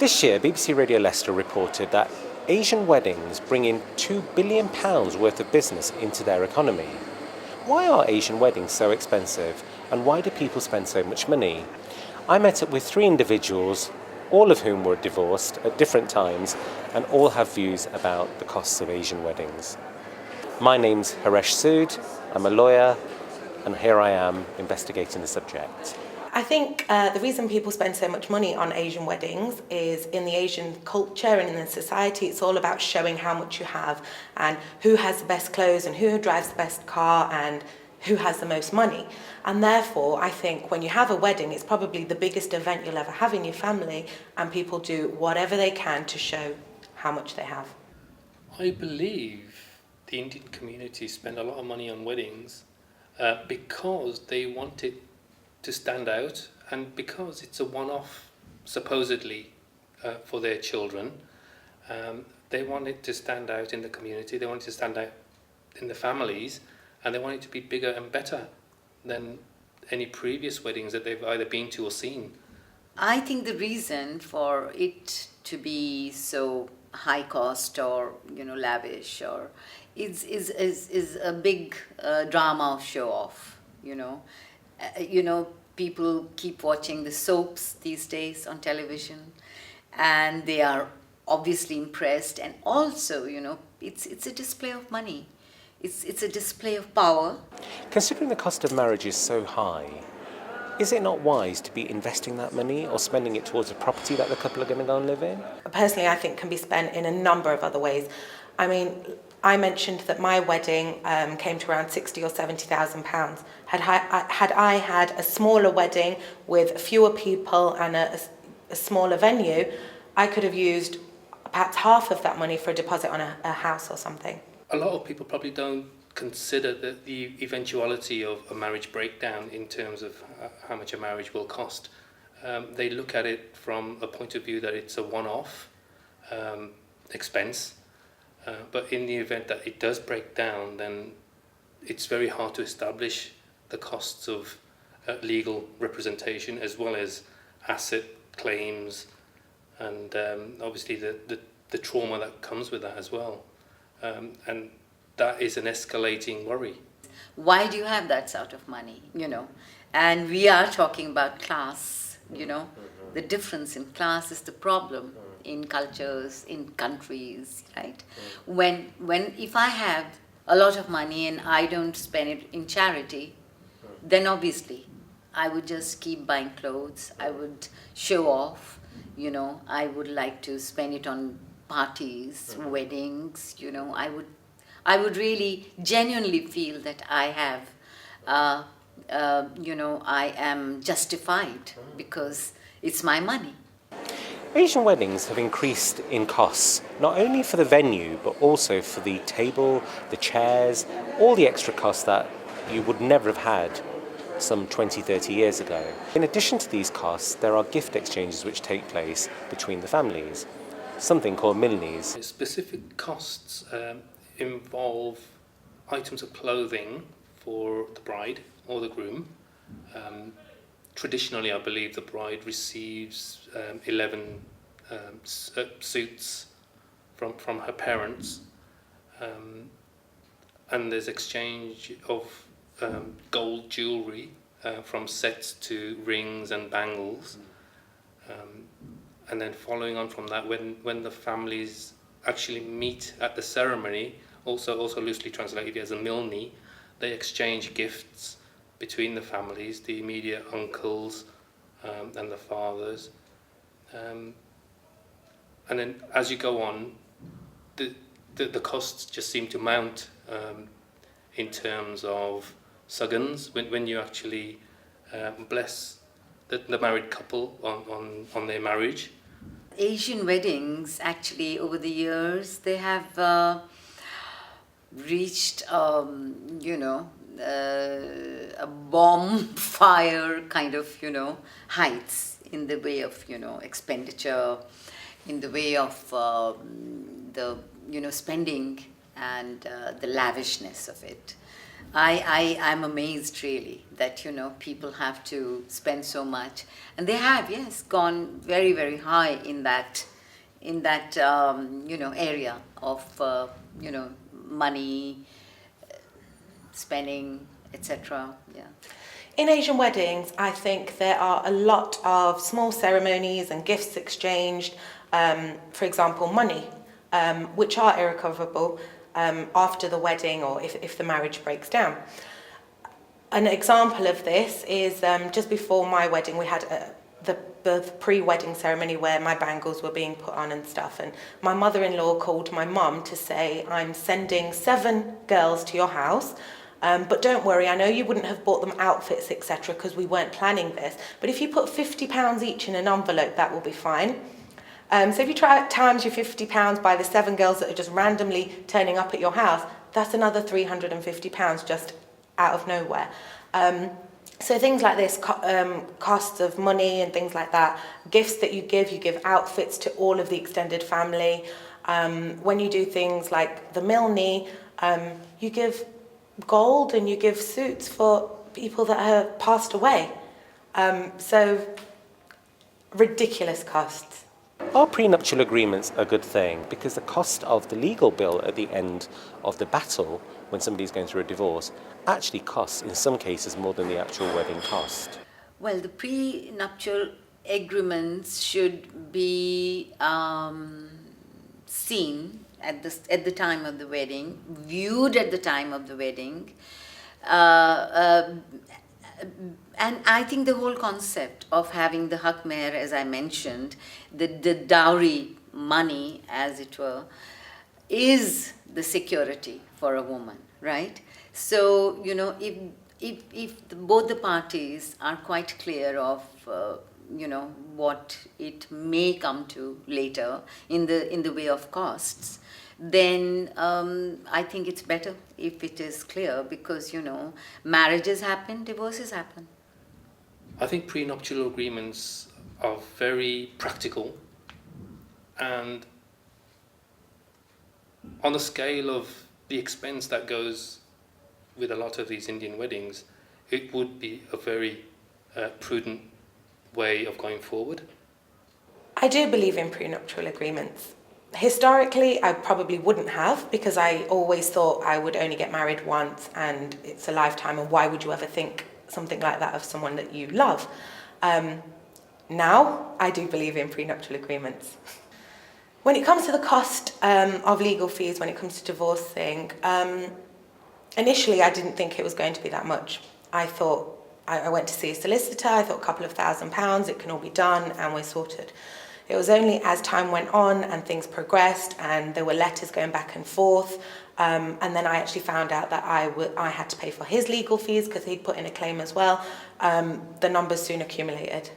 This year, BBC Radio Leicester reported that Asian weddings bring in £2 billion worth of business into their economy. Why are Asian weddings so expensive, and why do people spend so much money? I met up with 3 individuals, all of whom were divorced at different times, and all have views about the costs of Asian weddings. My name's Haresh Sood, I'm a lawyer, and here I am investigating the subject. I think the reason people spend so much money on Asian weddings is in the Asian culture and in the society, it's all about showing how much you have and who has the best clothes and who drives the best car and who has the most money. And therefore, I think when you have a wedding, it's probably the biggest event you'll ever have in your family, and people do whatever they can to show how much they have. I believe the Indian community spend a lot of money on weddings because they want it to stand out, and because it's a one-off supposedly for their children. They want it to stand out in the community, they want it to stand out in the families, and they want it to be bigger and better than any previous weddings that they've either been to or seen. I think the reason for it to be so high cost or lavish or is a big drama of show off. People keep watching the soaps these days on television, and they are obviously impressed. And also, it's a display of money. It's a display of power. Considering the cost of marriage is so high, is it not wise to be investing that money or spending it towards a property that the couple are going to go and live in? Personally, I think can be spent in a number of other ways. I mean, I mentioned that my wedding came to around £60,000 or £70,000. Had I had a smaller wedding with fewer people and a smaller venue, I could have used perhaps half of that money for a deposit on a house or something. A lot of people probably don't consider the eventuality of a marriage breakdown in terms of how much a marriage will cost. They look at it from a point of view that it's a one-off expense. But in the event that it does break down, then it's very hard to establish the costs of legal representation as well as asset claims and obviously the trauma that comes with that as well. And that is an escalating worry. Why do you have that sort of money, And we are talking about class, The difference in class is the problem in cultures, in countries, right? If I have a lot of money and I don't spend it in charity, then obviously I would just keep buying clothes, I would show off, I would like to spend it on parties, weddings, I would really genuinely feel that I have, I am justified because it's my money. Asian weddings have increased in costs, not only for the venue, but also for the table, the chairs, all the extra costs that you would never have had some 20, 30 years ago. In addition to these costs, there are gift exchanges which take place between the families, something called milnis. Specific costs involve items of clothing for the bride or the groom. Traditionally, I believe the bride receives 11 suits from her parents, and there's exchange of gold jewellery from sets to rings and bangles. And then following on from that, when the families actually meet at the ceremony, also loosely translated as a milni, they exchange gifts between the families, the immediate uncles and the fathers. And then as you go on, the costs just seem to mount in terms of suggans when you actually bless the married couple on their marriage. Asian weddings, actually, over the years, they have reached, a bonfire kind of, heights in the way of, expenditure, in the way of the, spending and the lavishness of it. I'm amazed really that, you know, people have to spend so much. And they have, yes, gone very, very high in that, you know, area of, you know, money, spending, etc. Yeah. In Asian weddings, I think there are a lot of small ceremonies and gifts exchanged, for example, money, which are irrecoverable after the wedding or if the marriage breaks down. An example of this is just before my wedding, we had the pre-wedding ceremony where my bangles were being put on and stuff. And my mother-in-law called my mum to say, I'm sending 7 girls to your house. But don't worry, I know you wouldn't have bought them outfits, etc., because we weren't planning this. But if you put £50 each in an envelope, that will be fine. So if you try times your £50 by the 7 girls that are just randomly turning up at your house, that's another £350 just out of nowhere. So things like this, costs of money and things like that, gifts that you give outfits to all of the extended family. When you do things like the milni, you give gold and you give suits for people that have passed away. So ridiculous costs. Are prenuptial agreements a good thing? Because the cost of the legal bill at the end of the battle, when somebody's going through a divorce, actually costs, in some cases, more than the actual wedding cost. Well, the prenuptial agreements should be seen at the time of the wedding, viewed at the time of the wedding. And I think the whole concept of having the hak mehr, as I mentioned, the dowry money, as it were, is the security for a woman, right? So, you know, if both the parties are quite clear of, you know, what it may come to later in the way of costs, then I think it's better if it is clear, because, you know, marriages happen, divorces happen. I think prenuptial agreements are very practical, and on the scale of the expense that goes with a lot of these Indian weddings, it would be a very prudent way of going forward. I do believe in prenuptial agreements. Historically, I probably wouldn't have, because I always thought I would only get married once and it's a lifetime, and why would you ever think something like that of someone that you love? Now, I do believe in prenuptial agreements. When it comes to the cost of legal fees, when it comes to divorcing, initially I didn't think it was going to be that much. I thought, I went to see a solicitor, I thought a couple of £1,000, it can all be done and we're sorted. It was only as time went on and things progressed and there were letters going back and forth, and then I actually found out that I had to pay for his legal fees because he'd put in a claim as well. The numbers soon accumulated.